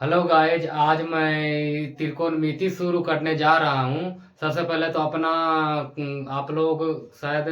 Hello guys, आज मैं त्रिकोणमिति शुरू करने जा रहा हूँ। सबसे पहले तो अपना आप लोग शायद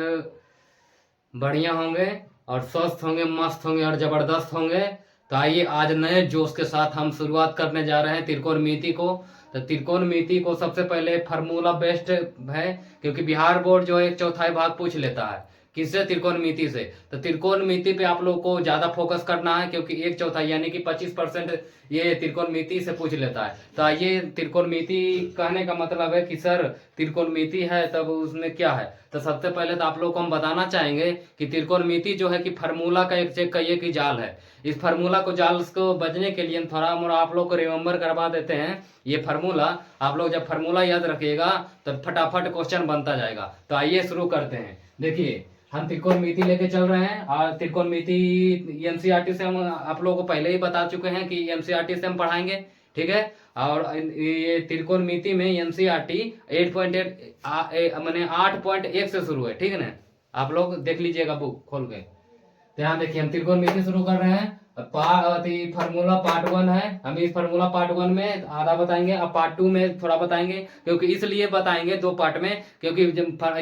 बढ़िया होंगे और स्वस्थ होंगे, मस्त होंगे और जबरदस्त होंगे। तो आइए आज नए जोश के साथ हम शुरुआत करने जा रहे हैं त्रिकोणमिति को। तो त्रिकोणमिति को सबसे पहले फार्मूला बेस्ड है, क्योंकि बिहार बोर्ड जो है एक चौथाई भाग पूछ लेता है किससे, त्रिकोणमिति से। तो त्रिकोणमिति पे आप लोग को ज्यादा फोकस करना है, क्योंकि एक चौथाई यानी कि 25% ये त्रिकोणमिति से पूछ लेता है। तो आइए, त्रिकोणमिति कहने का मतलब है कि सर त्रिकोणमिति है तब उसमें क्या है। तो सबसे पहले तो आप लोग को हम बताना चाहेंगे कि त्रिकोणमिति जो है कि फार्मूला का एक चेक कहिए कि जाल है। इस फार्मूला को जाल को बचने के लिए हम थोड़ा मोड़ा आप लोग को रिमेम्बर करवा देते हैं। ये फार्मूला आप लोग जब फार्मूला याद रखिएगा तो फटाफट क्वेश्चन बनता जाएगा। तो आइए शुरू करते हैं। देखिए, हम त्रिकोणमिति लेके चल रहे हैं और त्रिकोणमिति एनसीईआरटी से हम आप लोगों को पहले ही बता चुके हैं कि एनसीईआरटी से हम पढ़ाएंगे, ठीक है। और ये त्रिकोणमिति में एनसीईआरटी 8.8 मैंने 8.1 से शुरू है, ठीक है ना। आप लोग देख लीजिएगा बुक खोल के। तो यहाँ देखिए, हम त्रिकोणमिति शुरू कर रहे हैं। फार्मूला पार्ट 1 है। हम इस फार्मूला पार्ट 1 में आधा बताएंगे, अब पार्ट 2 में थोड़ा बताएंगे। क्योंकि इसलिए बताएंगे दो पार्ट में, क्योंकि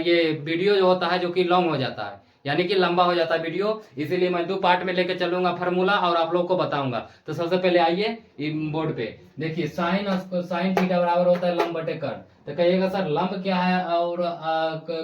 ये वीडियो जो होता है जो कि लॉन्ग हो जाता है, यानी कि लंबा हो जाता है वीडियो, इसीलिए मैं दो पार्ट में लेके चलूंगा फार्मूला और आप लोग को बताऊंगा। तो सबसे पहले आइए बोर्ड पे देखिए, साइन थीटा बराबर होता है लंब बटे कर्ण। तो कहिएगा सर लंब क्या है और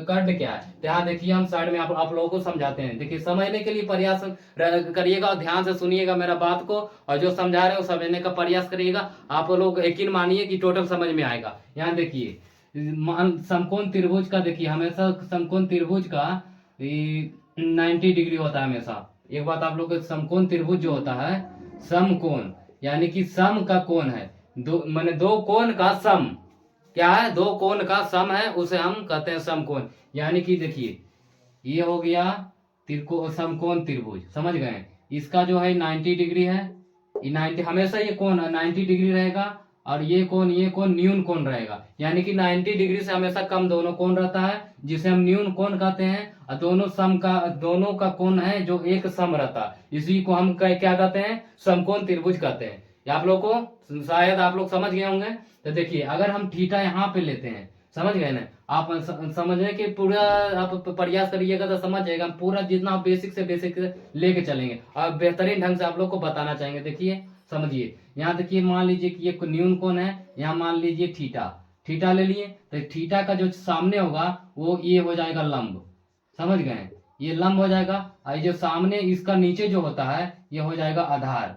कर्ण क्या है। तो यहाँ देखिए, हम साइड में आप लोगों को समझाते हैं। देखिए, समझने के लिए प्रयास करिएगा और ध्यान से सुनिएगा मेरा बात को, और जो समझा रहे हो समझने का प्रयास करिएगा। आप लोग यकीन मानिए कि टोटल समझ में आएगा। यहाँ देखिए, समकोण त्रिभुज का, देखिए हमेशा समकोण त्रिभुज का 90 डिग्री होता है हमेशा। एक बात आप लोग को, समकोण त्रिभुज जो होता है, समकोण यानी कि सम का कोण है, दो माने दो कोण का सम। क्या है? दो कोण का सम है, उसे हम कहते हैं समकोण। यानी कि देखिए, ये हो गया समकोण त्रिभुज, समझ गए। इसका जो है 90 डिग्री है, ये 90 हमेशा ये कोण 90 डिग्री रहेगा, और ये कोण न्यून कोण रहेगा। यानी कि 90 डिग्री से हमेशा कम दोनों कोण रहता है, जिसे हम न्यून कोण कहते हैं। और दोनों का कोण है जो एक सम रहता है, इसी को हम क्या कहते हैं? समकोण त्रिभुज कहते हैं। ये आप लोग को शायद आप लोग समझ गए होंगे। तो देखिए, अगर हम थीटा यहाँ पे लेते हैं, समझ गए ना आप। समझने के पूरा आप प्रयास करिएगा तो समझ जाएगा। हम पूरा जितना आप बेसिक से बेसिक लेके चलेंगे और बेहतरीन ढंग से आप लोग को बताना चाहेंगे। देखिए समझिए, यहाँ देखिए, मान लीजिए कि ये न्यून कोण है, यहाँ मान लीजिए थीटा। थीटा ले लिए तो थीटा का जो सामने होगा वो ये हो जाएगा लंब, समझ गए। ये लंब हो जाएगा, और जो सामने इसका नीचे जो होता है ये हो जाएगा आधार।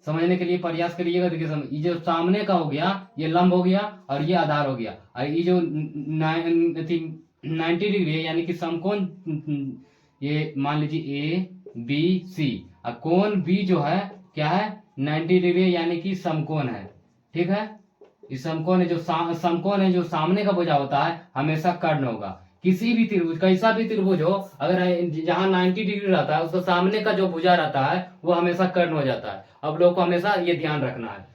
समझने के लिए प्रयास करिएगा। देखिए समझ, ये जो सामने का हो गया ये लंब हो गया और ये आधार हो गया, और ये जो 90 डिग्री है यानी कि समकोण, ये मान लीजिए ए बी सी, और कोण बी जो है क्या है? 90 डिग्री यानी कि समकोण है, ठीक है। इस समकोण है जो समकोण है जो सामने का भुजा होता है हमेशा कर्ण होगा। किसी भी त्रिभुज, कैसा भी त्रिभुज हो, अगर जहां 90 डिग्री रहता है उसका सामने का जो भुजा रहता है वो हमेशा कर्ण हो जाता है। अब लोग को हमेशा ये ध्यान रखना है,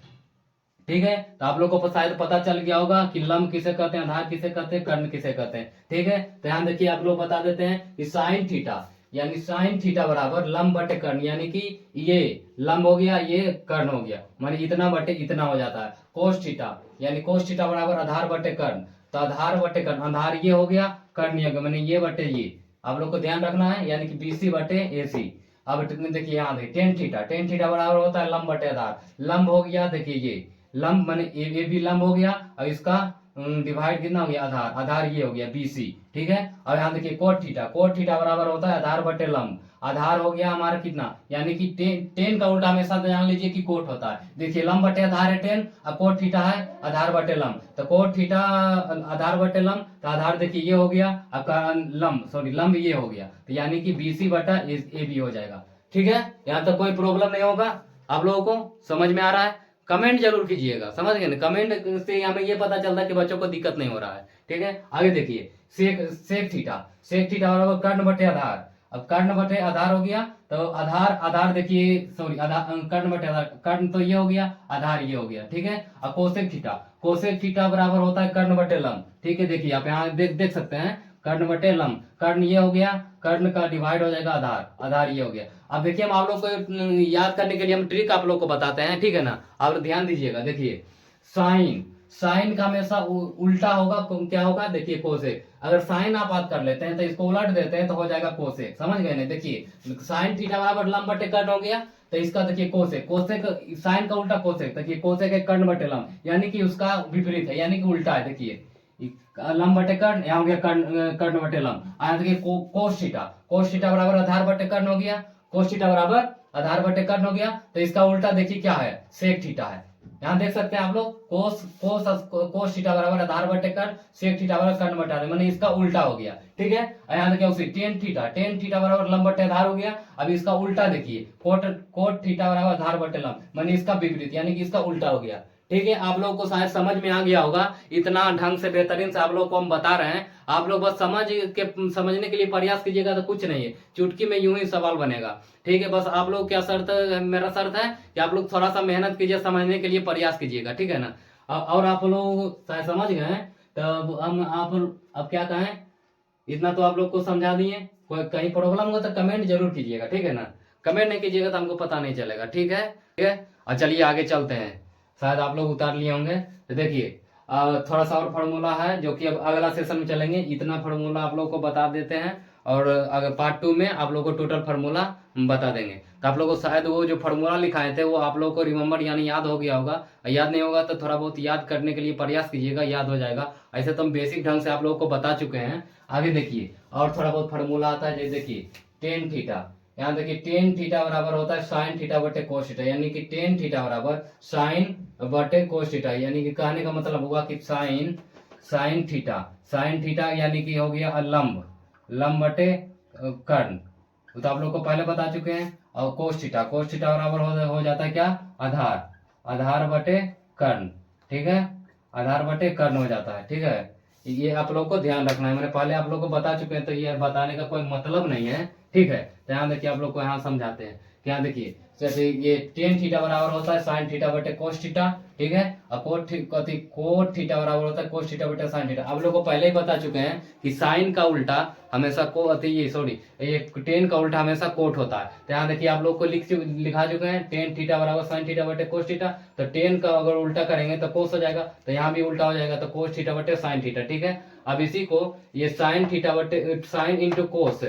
ठीक है। तो आप लोग को शायद पता चल गया होगा कि लंब किसे कहते हैं, आधार किसे कहते हैं, कर्ण किसे कहते हैं, ठीक है। तो ध्यान देखिए, आप लोग बता देते हैं कि साइन थीटा यानी साइन थीटा बराबर लंब बटे कर्ण, यानी कि ये लंब हो गया, ये कर्ण हो गया, माने इतना बटे इतना हो जाता है। कोस थीटा यानी कोस थीटा बराबर आधार बटे कर्ण। तो आधार बटे कर्ण, आधार ये हो गया, कर्ण ये हो गया, माने ये बटे ये। आप लोग को ध्यान रखना है, यानी कि बीसी बटे एसी। अब देखिए, यहाँ देखिए टेन थीटा बराबर होता है लंब बटे आधार। लंब हो गया, देखिए ये लंब माने ए भी लंब हो गया, और इसका डिवाइड कितना हो गया? आधार। आधार ये हो गया बीसी, ठीक है। और यहाँ देखिए कोट थीटा बराबर होता है आधार बटे लंब। आधार हो गया हमारा कितना, यानी कि टेन का उल्टा हमेशा जान लीजिए कि कोट होता है। देखिए, लंब बटे आधार है 10, और कोट थीटा है आधार बटे लंब। तो कोट थीटा आधार बटे लंब, तो आधार देखिए ये हो गया, लंब ये हो गया। तो यानी कि बीसी बटा ए बी हो जाएगा, ठीक है। यहाँ तक कोई प्रॉब्लम नहीं होगा। आप लोगों को समझ में आ रहा है? कमेंट जरूर कीजिएगा, समझ गए ना। कमेंट से हमें ये पता चलता है कि बच्चों को दिक्कत नहीं हो रहा है, ठीक है। आगे देखिए, सेक थीटा बराबर कर्ण बटे आधार। अब कर्ण बटे आधार हो गया, तो आधार देखिए, सॉरी आधार कर्ण बटे आधार, कर्ण तो ये हो गया, आधार ये हो गया, ठीक है। अब कोसेक थीटा बराबर होता है कर्ण बटे लंब, ठीक है। देखिए आप यहाँ देख सकते हैं, कर्ण बटे लंब, कर्ण ये हो गया, कर्ण का डिवाइड हो जाएगा आधार, आधार ये हो गया। अब देखिए हम आप लोग को याद करने के लिए हम ट्रिक आप लोग को बताते हैं, ठीक है ना। आप लोग ध्यान दीजिएगा, देखिए साइन, साइन का हमेशा उल्टा होगा, क्या होगा, देखिए कोसेक। अगर साइन आप बात कर लेते हैं तो इसको उलट देते हैं तो हो जाएगा कोसेक, समझ गए ना। देखिए साइन थीटा बराबर लंब बटे कर्ण हो गया, तो इसका देखिए कोसेक, कोसेक साइन का उल्टा कोसेक, देखिए कोसेक है कर्ण बटे लंब, यानी कि उसका विपरीत है, यानी कि उल्टा है। देखिए लंब बटे कर्ण, यहाँ हो गया कर्ण बटे लंब, आया देखिए कोस थीटा, कोस थीटा बराबर आधार बटे कर्ण हो गया, कोस थीटा बराबर आधार बटे कर्ण हो गया, तो इसका उल्टा देखिए क्या है, सेक थीटा है। यहाँ देख सकते हैं आप लोग, कोस थीटा बराबर आधार बटे कर्ण, सेक थीटा बराबर कर्ण बटे आधार, माने इसका उल्टा हो गया, ठीक है। यहाँ देखिए उसी टेन थीटा बराबर लंब बटे आधार हो गया। अब इसका उल्टा देखिए, कोट थीटा बराबर आधार बटे लंब, माने इसका विपरीत, यानी कि इसका उल्टा हो गया, ठीक है। आप लोगों को शायद समझ में आ गया होगा, इतना ढंग से बेहतरीन से आप लोग को हम बता रहे हैं। आप लोग बस समझने के लिए प्रयास कीजिएगा तो कुछ नहीं है, चुटकी में यूं ही सवाल बनेगा, ठीक है। बस आप लोग क्या शर्त, मेरा शर्त है कि आप लोग थोड़ा सा मेहनत कीजिए, समझने के लिए प्रयास कीजिएगा, ठीक है ना। और आप लोग शायद समझ गए हैं, तब हम आप अब क्या कहें, इतना तो आप लोग को समझा दिए। कोई कहीं प्रॉब्लम हो तो कमेंट जरूर कीजिएगा, ठीक है ना। कमेंट नहीं कीजिएगा तो हमको पता नहीं चलेगा, ठीक है, ठीक है। और चलिए आगे चलते हैं, शायद आप लोग उतार लिए होंगे। तो देखिए थोड़ा सा और फार्मूला है जो कि अब अगला सेशन में चलेंगे, इतना फार्मूला आप लोग को बता देते हैं, और अगर पार्ट 2 में आप लोग को टोटल फार्मूला बता देंगे। तो आप लोग को शायद वो जो फार्मूला लिखाए थे वो आप लोग को रिमेम्बर यानी याद हो गया होगा, याद नहीं होगा तो थोड़ा बहुत याद करने के लिए प्रयास कीजिएगा, याद हो जाएगा। ऐसे तो हम बेसिक ढंग से आप लोग को बता चुके हैं। आगे देखिए और थोड़ा बहुत फार्मूला आता है, जैसे देखिए टेन थीटा, यहाँ देखिए टेन थीटा बराबर होता है साइन थीटा बटे कोस थीटा, यानी कि टेन थीटा बराबर साइन बटे कोस थीटा, यानी कि कहने का मतलब हुआ कि साइन थीटा यानी कि हो गया लंब, लंब बटे कर्ण, तो आप लोग को पहले बता चुके हैं। और कोस थीटा बराबर हो जाता है क्या, आधार, आधार बटे कर्ण, ठीक है, आधार बटे कर्ण हो जाता है, ठीक है। ये आप लोग को ध्यान रखना है, मैंने पहले आप लोग को बता चुके हैं, तो ये बताने का कोई मतलब नहीं है, ठीक है। तो यहाँ देखिए आप लोग को यहाँ समझाते हैं, यहाँ देखिए जैसे ये टेन थीटा बराबर होता है साइन थीटा बटे कोस थीटा, ठीक है। और कोट थीटा बराबर होता है कोस थीटा बटे साइन थीटा। आप लोग को पहले ही बता चुके हैं कि साइन का उल्टा हमेशा ये टेन का उल्टा हमेशा कोट होता है। तो यहाँ देखिए आप लोग को लिखा चुके हैं टेन थीटा बराबर साइन थीटा बटे कोस थीटा, तो टेन का अगर उल्टा करेंगे तो कोस हो जाएगा, तो यहाँ भी उल्टा हो जाएगा, तो कोस थीटा बटे साइन थीटा, ठीक है। अब इसी को ये साइन थीटा बटे sine into cos,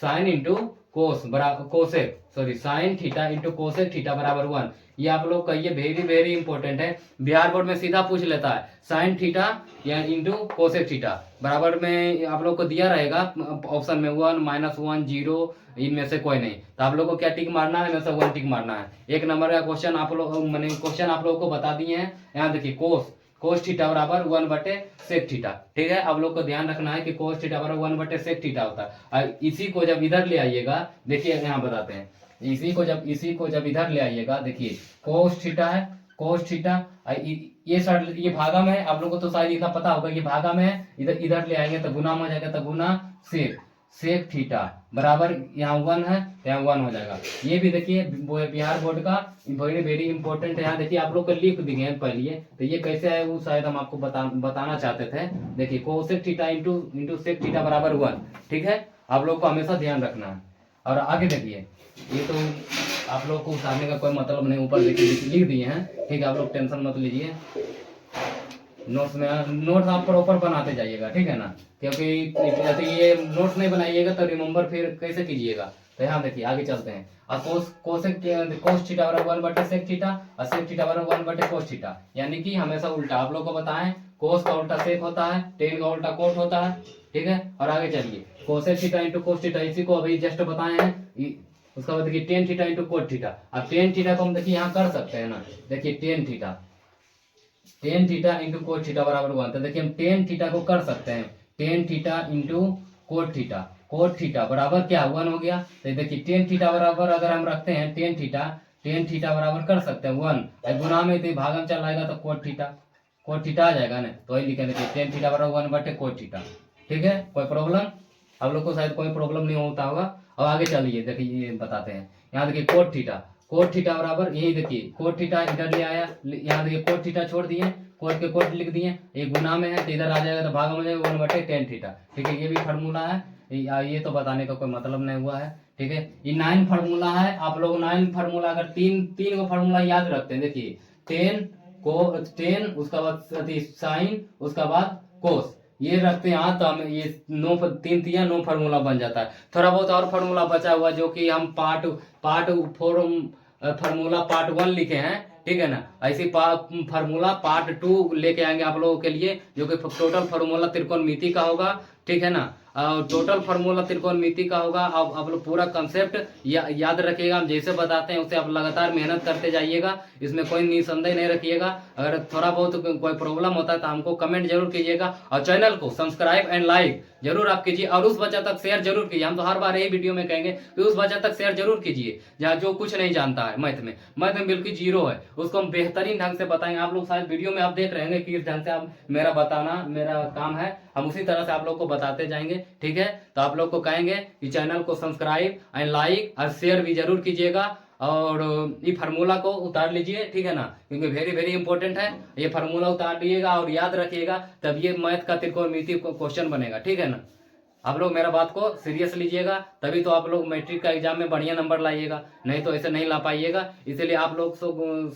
sine into cos बराबर cosec, sorry sine theta into cosec theta बराबर 1। ये आप लोग का ये वेरी इंपॉर्टेंट है, बिहार बोर्ड में सीधा पूछ लेता है, साइन थीटा या इंटू कोसेक थीटा बराबर में आप लोग को दिया रहेगा ऑप्शन में 1 -1 0, इनमें से कोई नहीं। तो आप लोग को क्या टिक मारना है, इनमें से 1 टिक मारना है। एक नंबर का क्वेश्चन आप लोग मैंने क्वेश्चन आप लोग को बता दिए हैं। यहाँ देखिए कोस थीटा बराबर 1 बटे सेक थीटा, ठीक है। आप लोग को ध्यान रखना है कि कोस थीटा बराबर 1 बटे सेक थीटा होता है। और इसी को जब इधर ले आइएगा, देखिए यहाँ बताते हैं, इसी को जब इधर ले आइएगा, देखिए कोस थीटा है, कोस थीटा ये साइड ये भागा में है, आप लोग को तो शायद इतना पता होगा, ये भागा में है, इधर ले आएंगे तो गुना में हो जाएगा, तो गुना सेक थीटा बराबर यहाँ 1 है, तो यहाँ 1 हो जाएगा। ये भी देखिए बिहार बोर्ड का वेरी इंपॉर्टेंट है। यहाँ देखिए आप लोग को लिख दिए पहले, तो ये कैसे है वो शायद हम आपको बताना चाहते थे। देखिए cosec theta into sec theta बराबर 1, ठीक है। आप लोग को हमेशा ध्यान रखना है। और आगे देखिए ये तो आप लोग को उतारने का कोई मतलब नहीं, ऊपर देखिए लिख दिए हैं, ठीक है। आप लोग टेंशन मत लीजिए, नोट्स आप प्रॉपर बनाते जाइएगा, ठीक है ना, क्योंकि यदि ये नोट्स नहीं बनाइएगा तो रिमेम्बर फिर कैसे कीजिएगा। तो यहाँ देखिए आगे चलते हैं। और कोस थीटा बराबर 1 बटे सेक थीटा और सेक थीटा बराबर 1 बटे कोस थीटा, यानी कि हमेशा उल्टा। आप लोग को बताएं कोस का उल्टा सेक होता है, टेन का उल्टा कोट होता है, ठीक है। और आगे चलिए cosec theta into cos theta, इसी को अभी जस्ट बताए हैं। उसका बाद देखिए tan theta into cot theta. अब टेन थीटा को हम देखिए यहाँ कर सकते हैं ना, देखिए tan theta into cot theta बराबर 1। तो देखिए हम टेन थीटा को कर सकते हैं, tan theta into cot theta बराबर क्या 1 हो गया। तो देखिए टेन थीटा बराबर अगर हम रखते हैं टेन थीटा बराबर कर सकते हैं 1, गुना में तो भागम चल आएगा तो कोट थीटा आ जाएगा ना, तो वही लिखेंगे टेन थीटा बराबर 1 बटे कोट थीटा, ठीक है। कोई प्रॉब्लम आप लोग को शायद कोई प्रॉब्लम नहीं होता होगा। अब आगे चलिए देखिए ये बताते हैं। यहाँ देखिए कोट थीटा बराबर यही देखिए कोट थीटा इधर ले आया, यहाँ देखिए कोट थीटा छोड़ दिए, कोट के कोट लिख दिए, ये गुना में है तो इधर आ जाएगा तो भागा में जाएगा 1/tan थीटा। ठीक है, ये भी फार्मूला है, ये तो बताने का कोई मतलब नहीं हुआ है। ठीक है, ये 9 फार्मूला है। आप लोग 9 फार्मूला अगर तीन को फार्मूला याद रखते हैं, देखिए टेन उसका बाद साइन उसका बाद कोस, ये रखते हैं यहाँ तो हम ये 9 फार्मूला बन जाता है। थोड़ा बहुत और फार्मूला बचा हुआ जो कि हम पार्ट 4 फार्मूला पार्ट 1 लिखे हैं। ठीक है ना, ऐसे फार्मूला पार्ट 2 लेके आएंगे आप लोगों के लिए, जो कि टोटल फार्मूला त्रिकोणमिति का होगा। ठीक है ना, टोटल फार्मूला त्रिकोणमिति का होगा। अब आप लोग पूरा कंसेप्ट याद रखिएगा, हम जैसे बताते हैं उसे आप लगातार मेहनत करते जाइएगा, इसमें कोई निसंदेह नहीं रखिएगा। अगर थोड़ा बहुत कोई प्रॉब्लम होता है तो हमको कमेंट जरूर कीजिएगा, और चैनल को सब्सक्राइब एंड लाइक जरूर आप कीजिए, और उस बच्चा तक शेयर जरूर कीजिए। हम तो हर बार यही वीडियो में कहेंगे कि उस बच्चा तक शेयर जरूर कीजिए जहाँ जो कुछ नहीं जानता है मैथ में बिल्कुल जीरो है, उसको हम बेहतरीन ढंग से बताएंगे। आप लोग शायद वीडियो में आप देख रहे हैं कि इस ढंग से आप मेरा बताना मेरा काम है, हम उसी तरह से आप लोग को बताते जाएंगे। ठीक है, तो आप लोग को कहेंगे कि चैनल को सब्सक्राइब एंड लाइक और शेयर भी जरूर कीजिएगा, और ये फार्मूला को उतार लीजिए। ठीक है ना, क्योंकि वेरी वेरी इंपॉर्टेंट है, ये फार्मूला उतार लीजिएगा और याद रखिएगा, तब ये मैथ का त्रिकोणमिति क्वेश्चन बनेगा। ठीक है ना, आप लोग मेरा बात को सीरियस लीजिएगा, तभी तो आप लोग मैट्रिक का एग्जाम में बढ़िया नंबर लाइएगा, नहीं तो ऐसे नहीं ला पाइएगा। इसीलिए आप लोग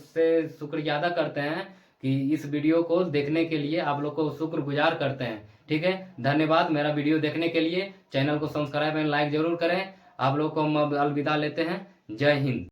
से शुक्रिया अदा करते हैं कि इस वीडियो को देखने के लिए आप लोग को शुक्रगुजार करते हैं। ठीक है, धन्यवाद मेरा वीडियो देखने के लिए। चैनल को सब्सक्राइब एंड लाइक जरूर करें। आप लोग को हम अलविदा लेते हैं। जय हिंद।